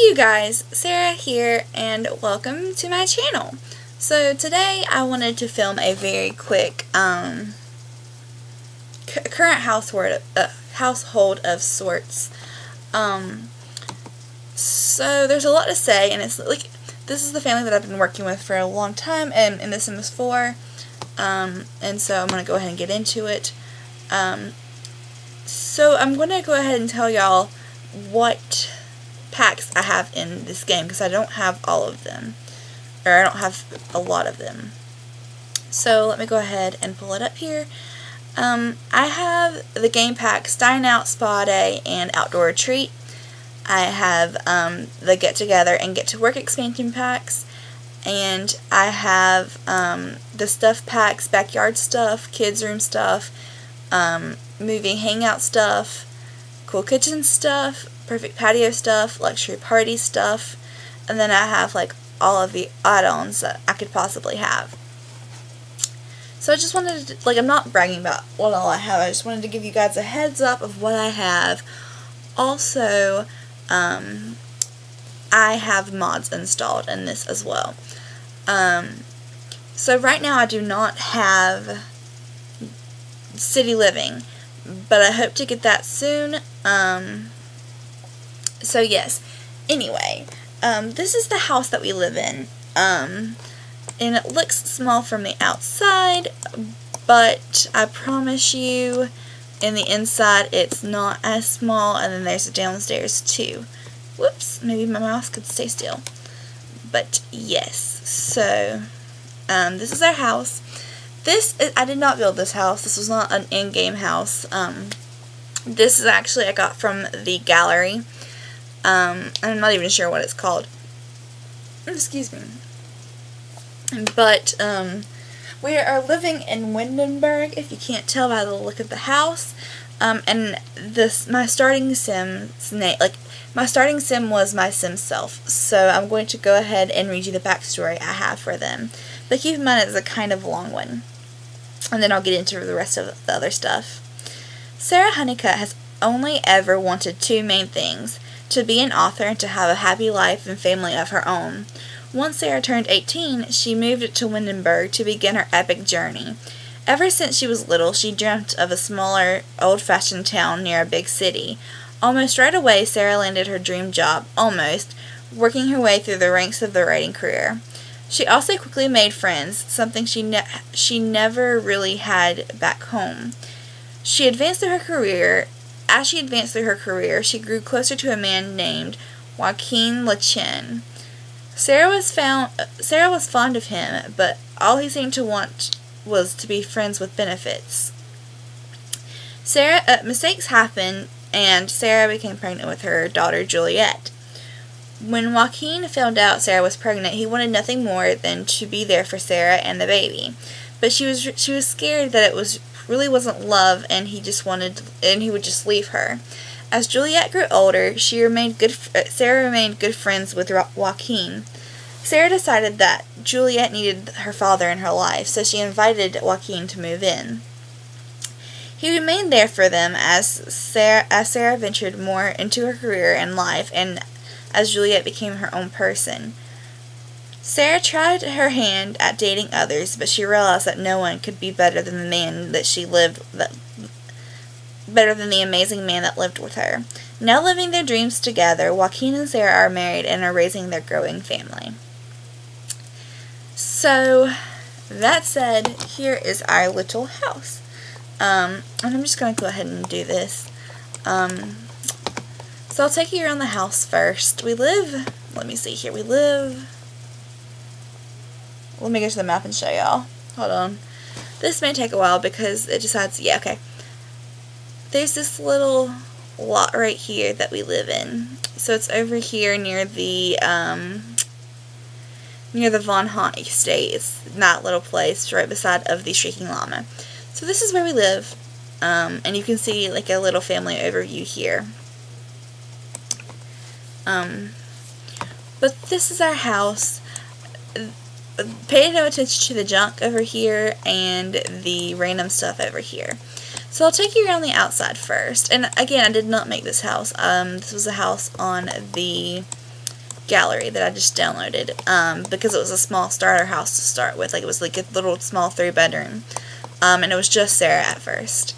you guys, Sarah here, and welcome to my channel. So today I wanted to film a very quick current household of sorts. So there's a lot to say, and it's like this is the family that I've been working with for a long time, and in The Sims 4, and so I'm going to go ahead and get into it. So I'm going to go ahead and tell y'all what packs I have in this game, because I don't have all of them, or I don't have a lot of them. So let me go ahead and pull it up here. I have the game packs Dine Out, Spa Day, and Outdoor Retreat. I have the Get Together and Get to Work expansion packs, and I have the stuff packs, backyard stuff, kids room stuff, movie hangout stuff, cool kitchen stuff, perfect patio stuff, luxury party stuff, and then I have like all of the add-ons that I could possibly have. So I just wanted to, like, I'm not bragging about what all I have, I just wanted to give you guys a heads up of what I have. Also, I have mods installed in this as well. So right now I do not have city living, but I hope to get that soon. So yes, anyway, this is the house that we live in, and it looks small from the outside, but I promise you, in the inside, it's not as small, and then there's a downstairs too. Whoops, maybe my mouse could stay still. But yes, so, this is our house. I did not build this house. This was not an in-game house. This is actually I got from the gallery. I'm not even sure what it's called. Excuse me. But, we are living in Windenburg, if you can't tell by the look of the house. And my starting Sim's name, my starting Sim was my Sim self. So I'm going to go ahead and read you the backstory I have for them. But keep in mind it's a kind of long one. And then I'll get into the rest of the other stuff. Sarah Honeycutt has only ever wanted two main things: to be an author and to have a happy life and family of her own. Once Sarah turned 18, she moved to Windenburg to begin her epic journey. Ever since she was little, she dreamt of a smaller, old-fashioned town near a big city. Almost right away, Sarah landed her dream job, working her way through the ranks of the writing career. She also quickly made friends, something she never really had back home. As she advanced through her career, she grew closer to a man named Chien. Sarah was fond of him, but all he seemed to want was to be friends with benefits. Mistakes happened, and Sarah became pregnant with her daughter Juliet. When Joaquin found out Sarah was pregnant, he wanted nothing more than to be there for Sarah and the baby. But she was scared that it really wasn't love, and he would just leave her. As Juliet grew older, Sarah remained good friends with Joaquin. Sarah decided that Juliet needed her father in her life, so she invited Joaquin to move in. He remained there for them as Sarah ventured more into her career and life, and as Juliet became her own person. Sarah tried her hand at dating others, but she realized that no one could be better than the amazing man that lived with her. Now living their dreams together, Joaquin and Sarah are married and are raising their growing family. So, that said, here is our little house. And I'm just going to go ahead and do this. So I'll take you around the house first. Let me see here, let me go to the map and show y'all. Hold on. This may take a while because it decides, yeah, okay. There's this little lot right here that we live in. So it's over here near the Von Haunt estate. It's that little place right beside of the Shrieking Llama. So this is where we live. And you can see like a little family overview here. But this is our house. Pay no attention to the junk over here and the random stuff over here. So I'll take you around the outside first. And again, I did not make this house. This was a house on the gallery that I just downloaded, because it was a small starter house to start with. Like, it was like a little small 3-bedroom, and it was just Sarah at first.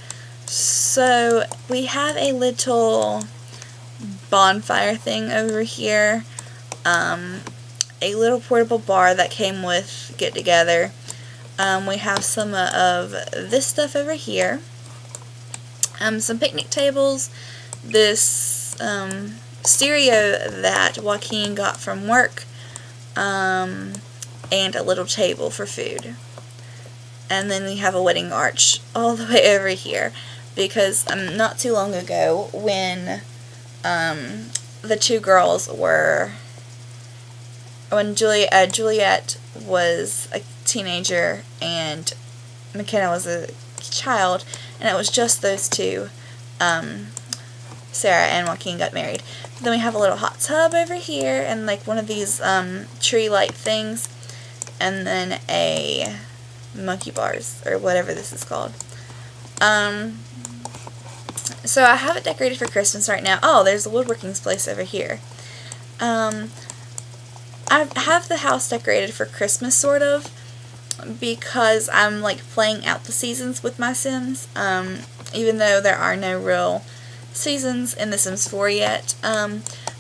So we have a little bonfire thing over here, a little portable bar that came with Get Together. We have some of this stuff over here, some picnic tables, this stereo that Joaquin got from work, and a little table for food. And then we have a wedding arch all the way over here, because not too long ago, when the two girls were, when Juliet was a teenager and McKenna was a child, and it was just those two, Sarah and Joaquin got married. Then we have a little hot tub over here, and like one of these tree light things, and then a monkey bars, or whatever this is called. So I have it decorated for Christmas right now. Oh, there's a woodworking place over here. I have the house decorated for Christmas, sort of, because I'm like playing out the seasons with my Sims, even though there are no real seasons in The Sims 4 yet.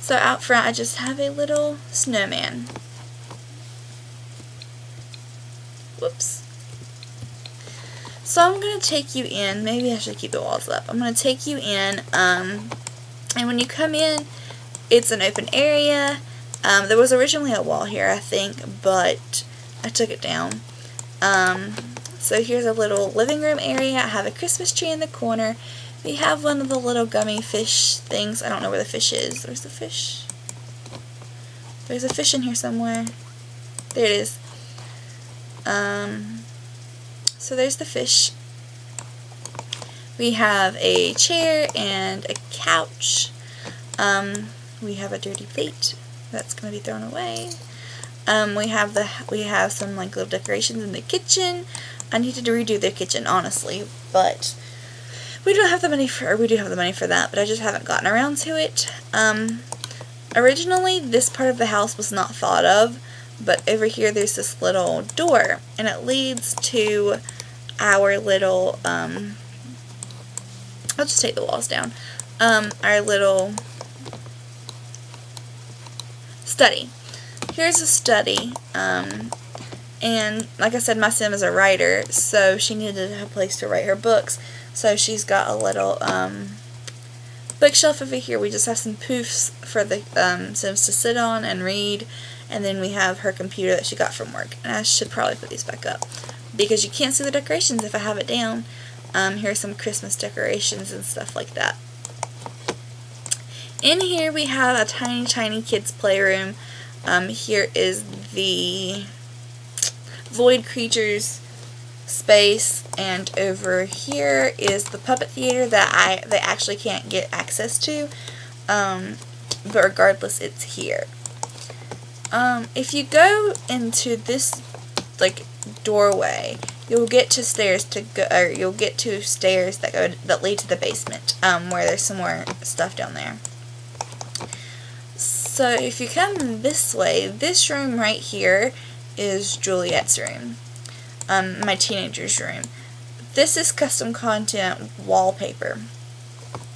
So out front I just have a little snowman. Whoops. So I'm going to take you in, maybe I should keep the walls up. I'm going to take you in, and when you come in, it's an open area. There was originally a wall here, I think, but I took it down. So here's a little living room area. I have a Christmas tree in the corner. We have one of the little gummy fish things. I don't know where the fish is. Where's the fish? There's a fish in here somewhere. There it is. So there's the fish. We have a chair and a couch. We have a dirty plate that's going to be thrown away. We have some like little decorations in the kitchen. I needed to redo the kitchen, honestly, but we don't have the money for, or we do have the money for that, but I just haven't gotten around to it. Originally, this part of the house was not thought of, but over here there's this little door, and it leads to our little, I'll just take the walls down, our little study. Here's a study, and like I said, my Sim is a writer, so she needed a place to write her books, so she's got a little bookshelf over here. We just have some poofs for the Sims to sit on and read, and then we have her computer that she got from work. And I should probably put these back up, because you can't see the decorations if I have it down. Here's some Christmas decorations and stuff like that. In here we have a tiny, tiny kids playroom. Here is the Void Creatures space, and over here is the puppet theater that they actually can't get access to, but regardless, it's here. If you go into this like doorway, you'll get to stairs that lead to the basement, where there's some more stuff down there. So if you come this way, this room right here is Juliet's room, my teenager's room. This is custom content wallpaper.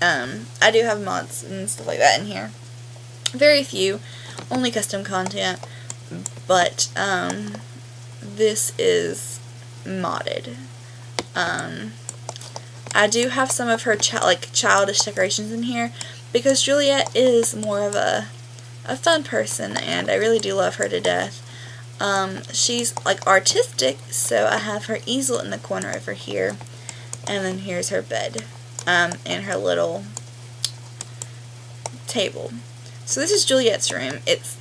I do have mods and stuff like that in here. Very few, only custom content, but this is modded. I do have some of her childish decorations in here, because Juliet is more of a fun person, and I really do love her to death. She's like artistic, so I have her easel in the corner over here, and then here's her bed, and her little table. So this is Juliet's room. It's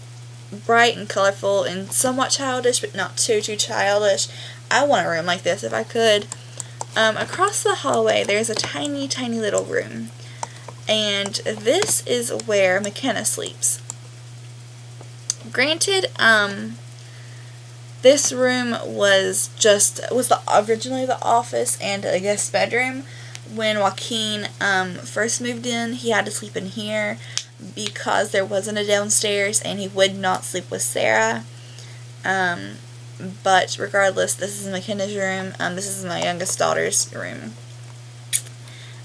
bright and colorful and somewhat childish, but not too childish. I want a room like this if I could. Across the hallway there's a tiny, tiny little room, and this is where McKenna sleeps. Granted, this room was originally the office and a guest bedroom. When Joaquin first moved in, he had to sleep in here. because there wasn't a downstairs and he would not sleep with Sarah. But regardless, this is McKenna's room. This is my youngest daughter's room.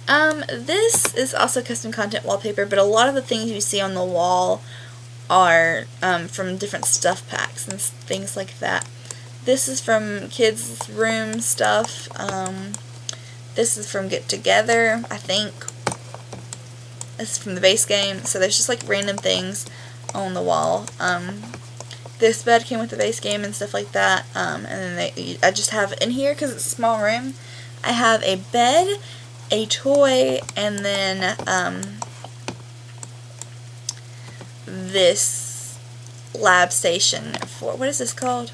This is also custom content wallpaper, but a lot of the things you see on the wall are from different stuff packs and things like that. This is from kids' room stuff. This is from Get Together, I think. This is from the base game. So there's just like random things on the wall. This bed came with the base game and stuff like that. And then I just have in here, because it's a small room, I have a bed, a toy, and then this lab station for, what is this called?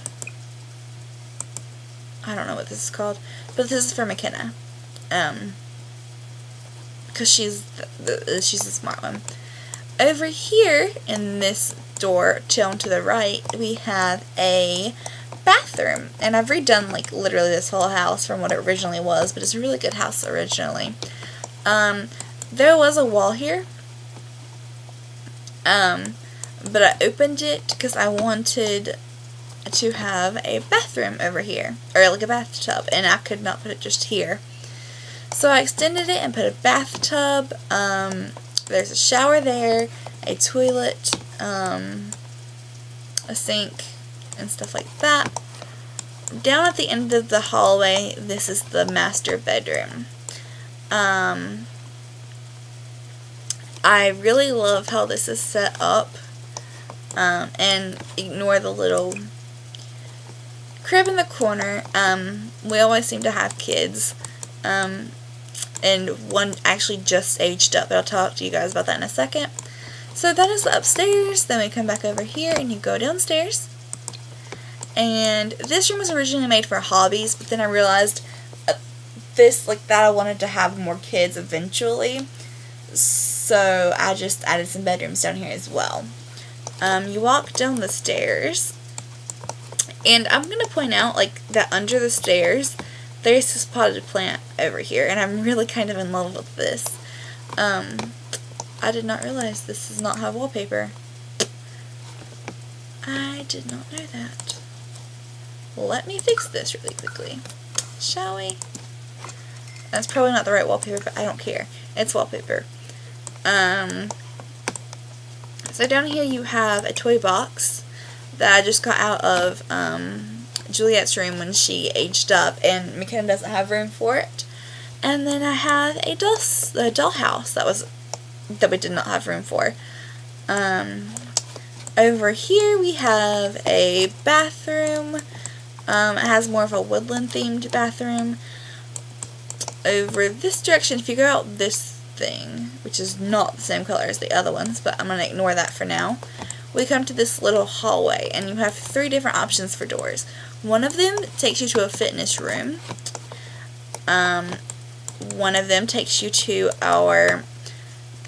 I don't know what this is called, but this is for McKenna, because she's the smart one. Over here in this door down to the right, we have a bathroom, and I've redone like literally this whole house from what it originally was, but it's a really good house originally. There was a wall here, but I opened it because I wanted to have a bathroom over here, or like a bathtub, and I could not put it just here. So I extended it and put a bathtub. There's a shower there, a toilet, a sink, and stuff like that. Down at the end of the hallway, this is the master bedroom. I really love how this is set up, and ignore the little crib in the corner. We always seem to have kids, and one actually just aged up, but I'll talk to you guys about that in a second. So that is the upstairs. Then we come back over here and you go downstairs. And this room was originally made for hobbies, but then I realized I wanted to have more kids eventually. So I just added some bedrooms down here as well. You walk down the stairs, and I'm going to point out that under the stairs there's this potted plant over here, and I'm really kind of in love with this. I did not realize this does not have wallpaper. I did not know that. Let me fix this really quickly, shall we? That's probably not the right wallpaper, but I don't care. It's wallpaper. So down here you have a toy box that I just got out of Juliet's room when she aged up, and McKenna doesn't have room for it. And then I have a dollhouse that we did not have room for. Over here we have a bathroom. It has more of a woodland themed bathroom. Over this direction, if you go out this thing, which is not the same color as the other ones, but I'm going to ignore that for now, we come to this little hallway, and you have 3 different options for doors. One of them takes you to a fitness room. One of them takes you to our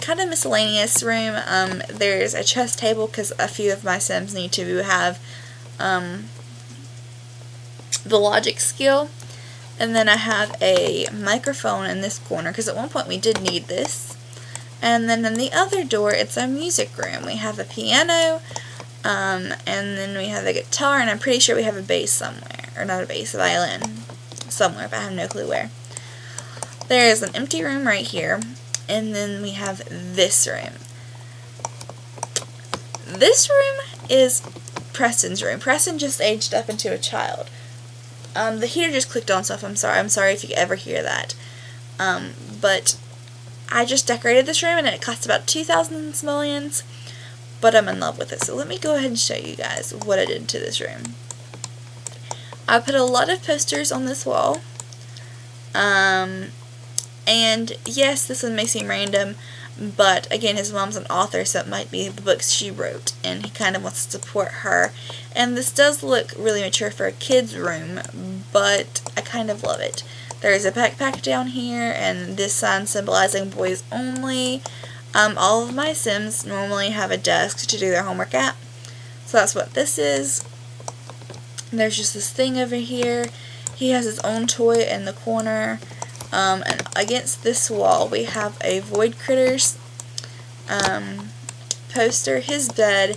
kind of miscellaneous room. There's a chess table because a few of my Sims need to have the logic skill. And then I have a microphone in this corner because at one point we did need this. And then in the other door, it's a music room. We have a piano, and then we have a guitar, and I'm pretty sure we have a bass somewhere. Or not a bass, a violin somewhere, but I have no clue where. There is an empty room right here, and then we have this room. This room is Preston's room. Preston just aged up into a child. The heater just clicked on, so I'm sorry if you ever hear that. But I just decorated this room, and it cost about 2,000 simoleons, but I'm in love with it. So let me go ahead and show you guys what I did to this room. I put a lot of posters on this wall. And yes, this one may seem random, but again, his mom's an author, so it might be the books she wrote, and he kind of wants to support her. And this does look really mature for a kid's room, but I kind of love it. There's a backpack down here, and this sign symbolizing boys only. All of my Sims normally have a desk to do their homework at, so that's what this is. There's just this thing over here. He has his own toy in the corner. And against this wall we have a Void Critters. poster, his bed,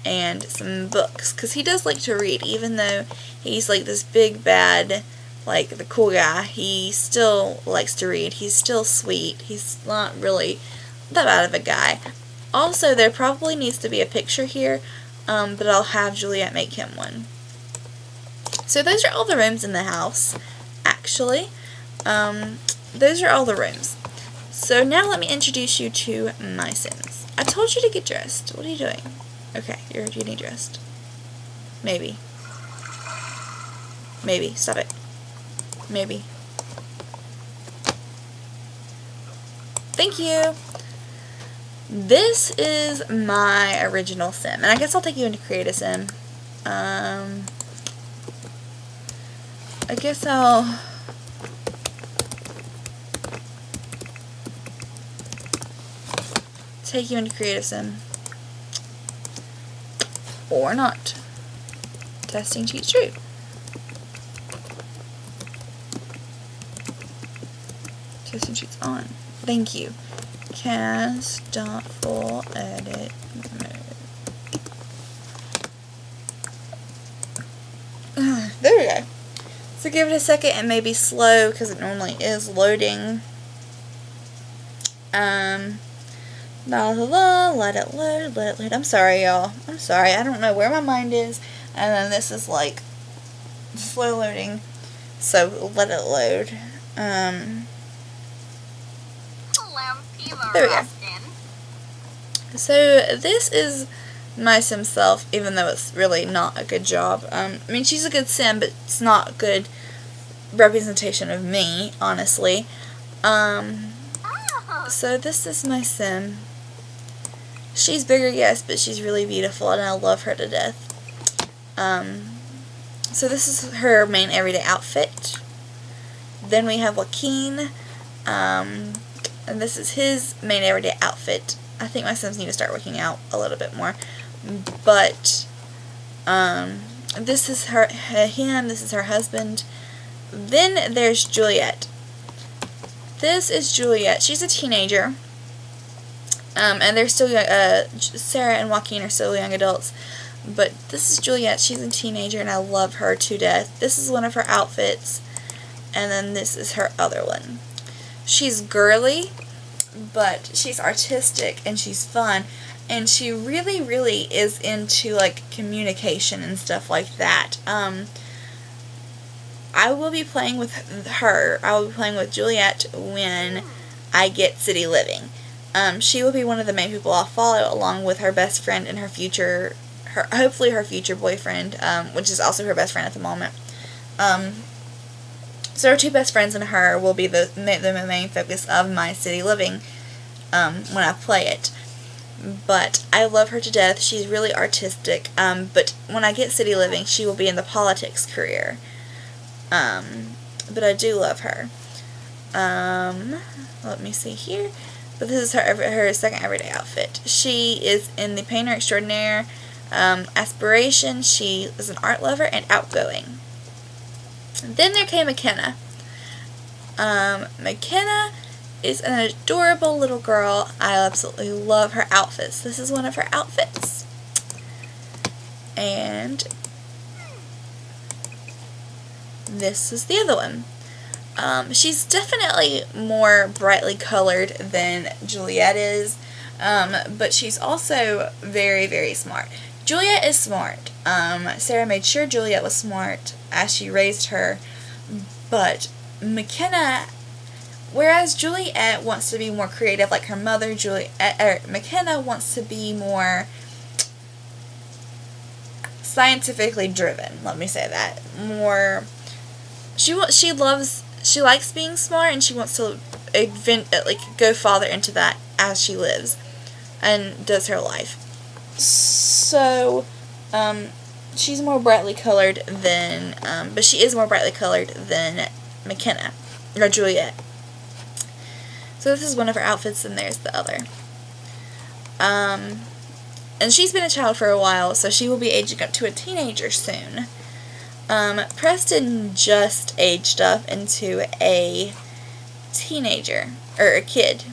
and some books, because he does like to read. Even though he's like this big bad, like the cool guy, he still likes to read. He's still sweet. He's not really that bad of a guy. Also, there probably needs to be a picture here, but I'll have Juliet make him one. So those are all the rooms in the house, actually. Those are all the rooms. So now let me introduce you to my Sims. I told you to get dressed. What are you doing? Okay, you're getting dressed. Maybe. Maybe. Stop it. Maybe. Thank you. This is my original Sim. And I guess I'll take you into create a Sim. I guess I'll take you into creative Sim. Or not. Testing cheats true. Testing cheats on. Thank you. Cast dot full edit mode. There we go. So give it a second. It may be slow because it normally is loading. La la la, let it load, let it load. I'm sorry, y'all. I'm sorry. I don't know where my mind is. And then this is like slow loading. So let it load. There we go. So this is my Sim self, even though it's really not a good job. I mean, she's a good Sim, but it's not a good representation of me, honestly. So this is my Sim. She's bigger, yes, but she's really beautiful, and I love her to death. So this is her main everyday outfit. Then we have Chien, and this is his main everyday outfit. I think my Sims need to start working out a little bit more. But this is him, this is her husband. Then there's Juliet. This is Juliet. She's a teenager. And they're still young. Sarah and Joaquin are still young adults. But this is Juliet. She's a teenager, and I love her to death. This is one of her outfits. And then this is her other one. She's girly, but she's artistic, and she's fun. And she really, really is into, like, communication and stuff like that. I will be playing with her. I will be playing with Juliet when I get City Living. She will be one of the main people I'll follow, along with her best friend and her future, hopefully her future boyfriend, which is also her best friend at the moment. So her two best friends and her will be the main focus of my City Living when I play it. But I love her to death. She's really artistic. But when I get City Living, she will be in the politics career. But I do love her. Let me see here. But this is her second everyday outfit. She is in the Painter Extraordinaire aspiration. She is an art lover and outgoing. Then there came McKenna. McKenna is an adorable little girl. I absolutely love her outfits. This is one of her outfits. And this is the other one. She's definitely more brightly colored than Juliet is, but she's also very, very smart. Juliet is smart. Sarah made sure Juliet was smart as she raised her, but McKenna, whereas Juliet wants to be more creative like her mother, McKenna wants to be more scientifically driven, let me say that. More, she likes being smart, and she wants to go farther into that as she lives and does her life. So, she's more brightly colored than, but she is more brightly colored than McKenna, or Juliet. So this is one of her outfits, and there's the other. And she's been a child for a while, so she will be aging up to a teenager soon. Preston just aged up into a teenager, or a kid.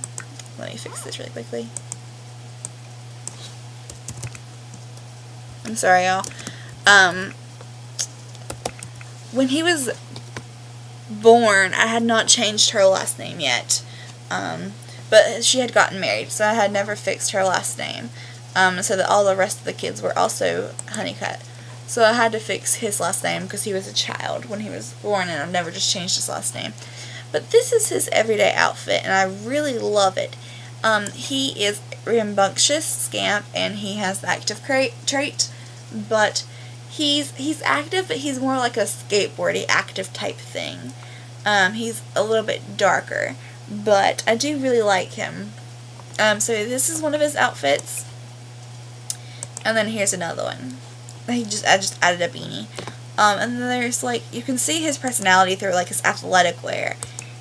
Let me fix this really quickly. I'm sorry, y'all. When he was born, I had not changed her last name yet. But she had gotten married, so I had never fixed her last name. So that all the rest of the kids were also Honeycutt. So I had to fix his last name because he was a child when he was born, and I've never just changed his last name. But this is his everyday outfit, and I really love it. He is a rambunctious scamp, and he has the active trait, but he's active, but he's more like a skateboardy active type thing. He's a little bit darker, but I do really like him. So this is one of his outfits, and then here's another one. I just added a beanie. And then there's, like, you can see his personality through, like, his athletic wear,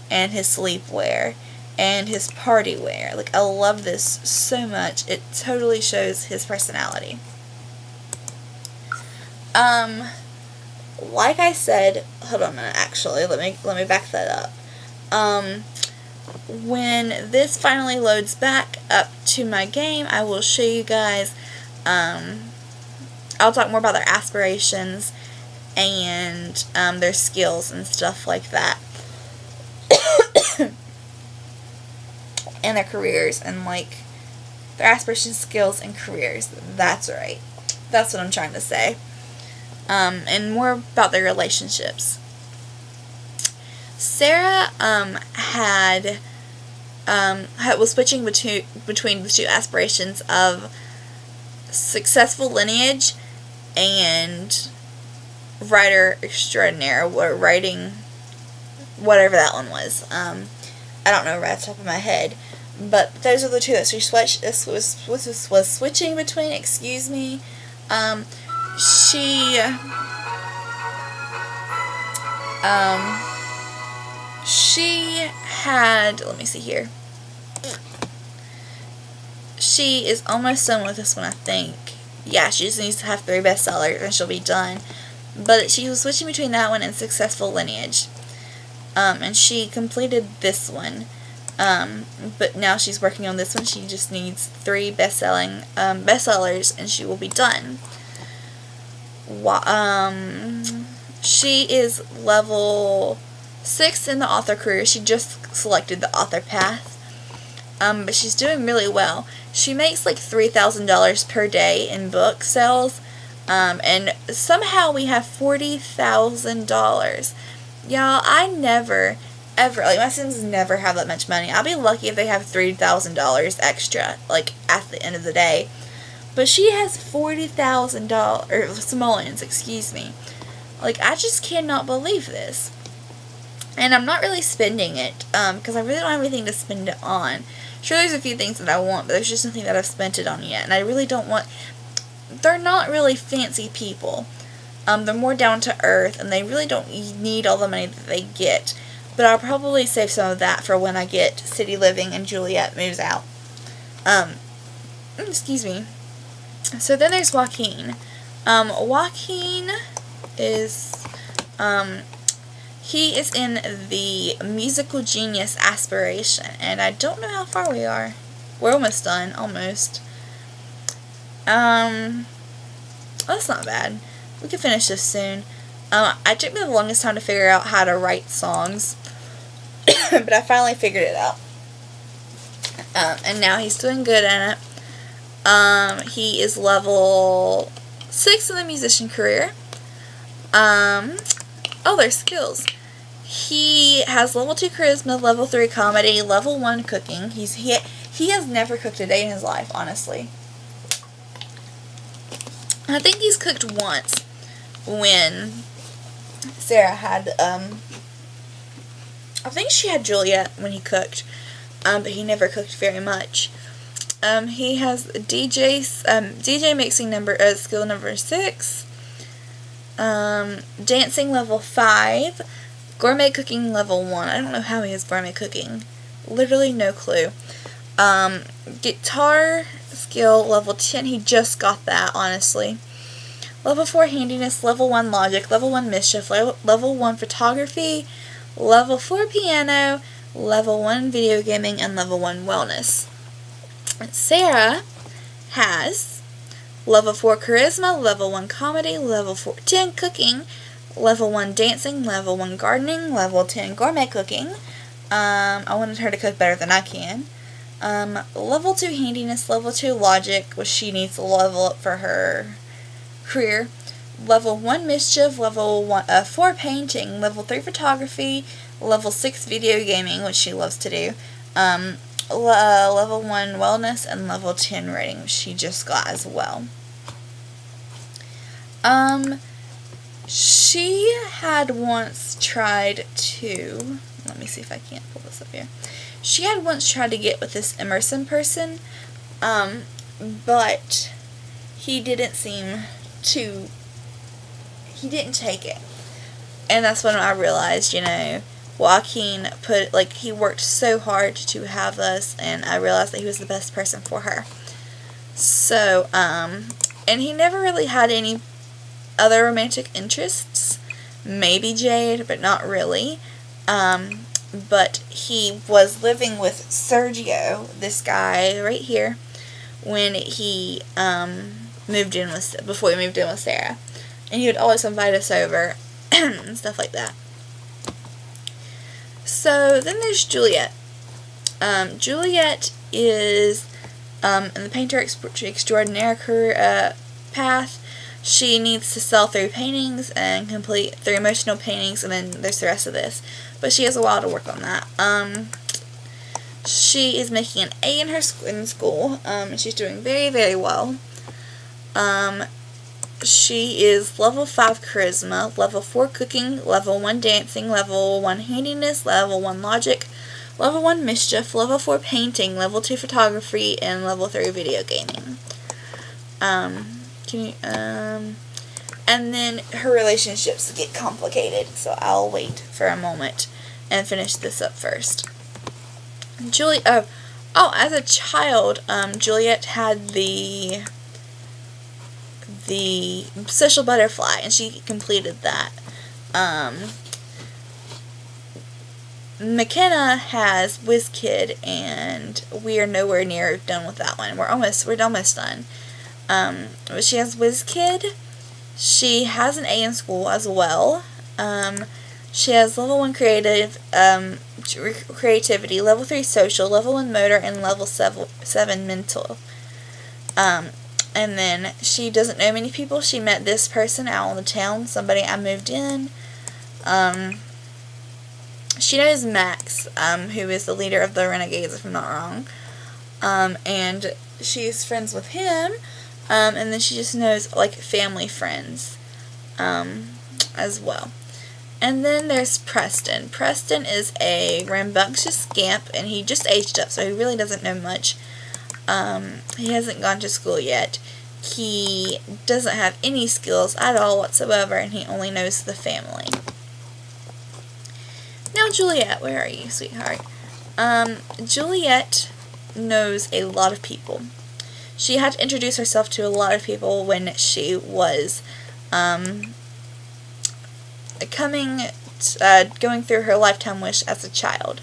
and his sleepwear, and his party wear. Like, I love this so much. It totally shows his personality. Like I said, hold on a minute, actually, let me back that up. When this finally loads back up to my game, I will show you guys, I'll talk more about their aspirations and their skills and stuff like that. And their careers, and like their aspirations, skills, and careers. That's right. That's what I'm trying to say. And more about their relationships. Sarah was switching between the two aspirations of successful lineage and writer extraordinaire, or writing, whatever that one was. I don't know right off the top of my head, but those are the two that she was switching between. Excuse me. She had, let me see here. She is almost done with this one, I think. Yeah, she just needs to have 3 bestsellers and she'll be done. But she was switching between that one and Successful Lineage. And she completed this one. But now she's working on this one. She just needs 3 bestsellers and she will be done. She is level 6 in the author career. She just selected the author path. But she's doing really well. She makes like $3,000 per day in book sales. And somehow we have $40,000. Y'all, I never, ever, like, my Sims never have that much money. I'll be lucky if they have $3,000 extra, like, at the end of the day. But she has $40,000, or simoleons, excuse me. Like, I just cannot believe this. And I'm not really spending it, because I really don't have anything to spend it on. Sure, there's a few things that I want, but there's just nothing that I've spent it on yet. And I really don't want, they're not really fancy people. They're more down to earth, and they really don't need all the money that they get. But I'll probably save some of that for when I get City Living and Juliet moves out. Excuse me. So then there's Joaquin. Joaquin is, he is in the musical genius aspiration, and I don't know how far we are. We're almost done, almost. That's not bad. We can finish this soon. It took me the longest time to figure out how to write songs, but I finally figured it out. And now he's doing good in it. He is level 6 in the musician career. Oh, there's skills. He has level 2 charisma, level 3 comedy, level 1 cooking. He has never cooked a day in his life, honestly. I think he's cooked once when Sarah had, I think she had Juliet when he cooked, but he never cooked very much. He has DJ mixing skill number 6, dancing level 5, gourmet cooking level 1. I don't know how he has gourmet cooking. Literally no clue. Guitar skill level 10. He just got that, honestly. Level 4 handiness, level 1 logic, level 1 mischief, level 1 photography, level 4 piano, level 1 video gaming, and level 1 wellness. Sarah has level 4 charisma, level 1 comedy, level 10 cooking, level 1 dancing, level 1 gardening, level 10 gourmet cooking. I wanted her to cook better than I can. Level 2 handiness, level 2 logic, which she needs to level up for her career. Level 1 mischief, level 4 painting, level 3 photography, level 6 video gaming, which she loves to do. Level 1 wellness, and level 10 writing, which she just got as well. She had once tried to, let me see if I can't pull this up here. She had once tried to get with this Emerson person, but he didn't take it. And that's when I realized, Joaquin he worked so hard to have us, and I realized that he was the best person for her. So, and he never really had any other romantic interests. Maybe Jade, but not really. But he was living with Sergio, this guy right here, when he before he moved in with Sarah. And he would always invite us over and stuff like that. So then there's Juliet. Juliet is in the painter extraordinaire career path. She needs to sell 3 paintings and complete 3 emotional paintings, and then there's the rest of this. But she has a while to work on that. She is making an A in school. She's doing very, very well. She is level 5 charisma, level 4 cooking, level 1 dancing, level 1 handiness, level 1 logic, level 1 mischief, level 4 painting, level 2 photography, and level 3 video gaming. And then her relationships get complicated, so I'll wait for a moment and finish this up first. As a child, Juliet had the social butterfly, and she completed that. McKenna has WizKid, and we are nowhere near done with that one. We're almost done. But she has WizKid. She has an A in school as well. She has level 1 creativity, level 3 social, level 1 motor, and level 7 mental. And then she doesn't know many people. She met this person out on the town, somebody I moved in. She knows Max, who is the leader of the Renegades, if I'm not wrong. And she's friends with him. And then she just knows, family friends, as well. And then there's Preston. Preston is a rambunctious scamp, and he just aged up, so he really doesn't know much. He hasn't gone to school yet. He doesn't have any skills at all whatsoever, and he only knows the family. Now, Juliet, where are you, sweetheart? Juliet knows a lot of people. She had to introduce herself to a lot of people when she was going through her lifetime wish as a child.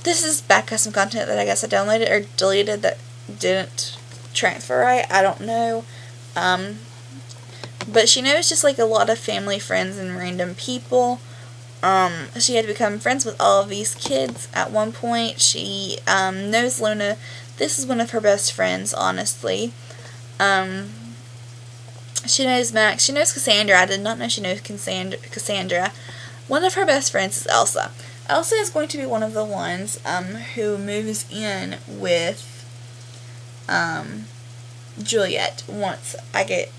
This is back custom content that I guess I downloaded or deleted that didn't transfer right. I don't know. But she knows just a lot of family, friends, and random people. She had to become friends with all of these kids at one point. She knows Luna. This is one of her best friends, honestly. She knows Max. She knows Cassandra. I did not know she knows Cassandra. One of her best friends is Elsa. Elsa is going to be one of the ones who moves in with Juliet once I get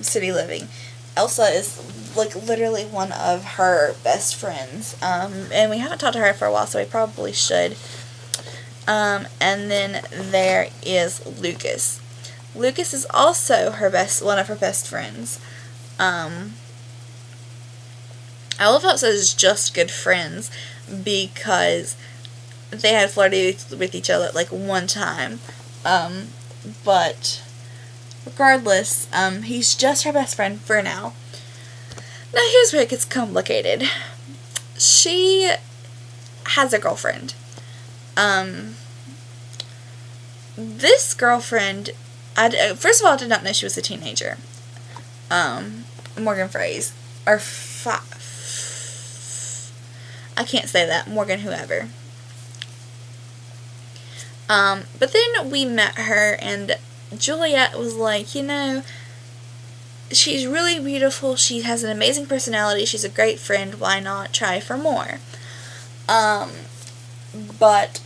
city living. Elsa is literally one of her best friends, and we haven't talked to her for a while, so we probably should. And then there is Lucas. Lucas is also one of her best friends. I love how it says just good friends, because they had flirted with each other one time. But regardless, he's just her best friend for now. Now here's where it gets complicated. She has a girlfriend. This girlfriend First of all, I did not know she was a teenager. Morgan Phrase. Or I can't say that. Morgan whoever. But then we met her, and Juliet was like, you know, she's really beautiful, she has an amazing personality, she's a great friend, why not try for more? But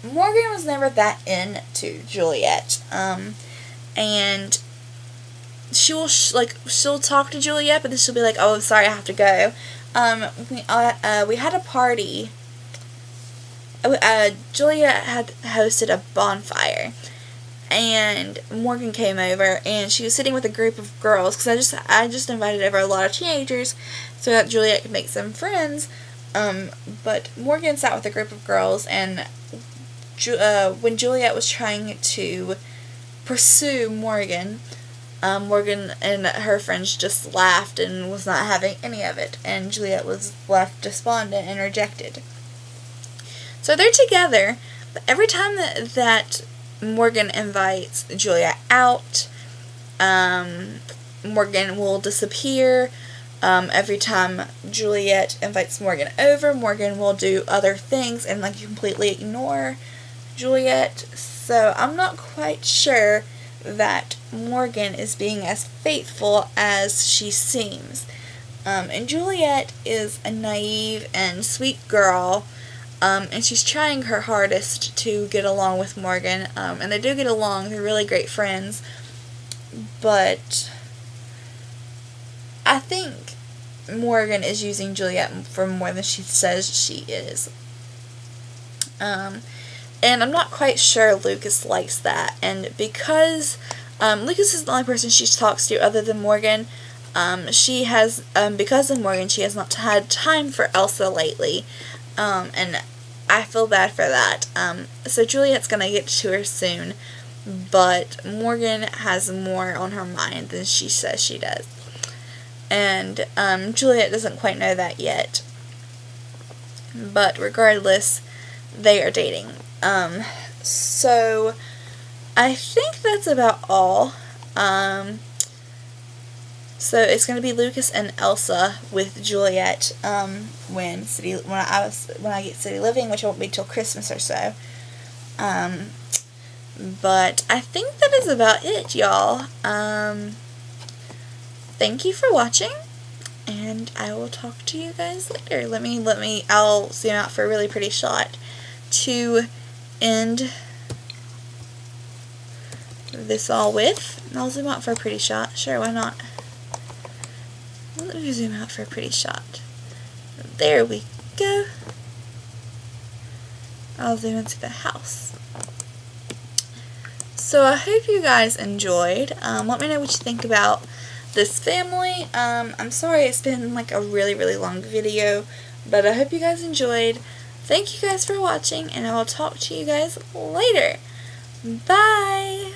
Morgan was never that into Juliet, and she'll talk to Juliet, but then she'll be like, oh, I'm sorry, I have to go. We had a party. Juliet had hosted a bonfire, and Morgan came over, and she was sitting with a group of girls, because I just invited over a lot of teenagers so that Juliet could make some friends. But Morgan sat with a group of girls, and when Juliet was trying to pursue Morgan, Morgan and her friends just laughed and was not having any of it, and Juliet was left despondent and rejected. So they're together, but every time that Morgan invites Juliet out, Morgan will disappear. Every time Juliet invites Morgan over, Morgan will do other things and completely ignore Juliet. So I'm not quite sure that Morgan is being as faithful as she seems. And Juliet is a naive and sweet girl. And she's trying her hardest to get along with Morgan, and they do get along, they're really great friends, but I think Morgan is using Juliet for more than she says she is. And I'm not quite sure Lucas likes that, and because Lucas is the only person she talks to other than Morgan, because of Morgan, she has not had time for Elsa lately. And I feel bad for that. So Juliet's gonna get to her soon, but Morgan has more on her mind than she says she does. And Juliet doesn't quite know that yet. But regardless, they are dating. So I think that's about all. So it's going to be Lucas and Elsa with Juliet when I get City Living, which won't be till Christmas or so. But I think that is about it, y'all. Thank you for watching, and I will talk to you guys later. I'll zoom out for a really pretty shot to end this all with. I'll zoom out for a pretty shot. Sure, why not? Let me zoom out for a pretty shot. There we go. I'll zoom into the house. So I hope you guys enjoyed. Let me know what you think about this family. I'm sorry it's been a really, really long video, but I hope you guys enjoyed. Thank you guys for watching, and I will talk to you guys later. Bye!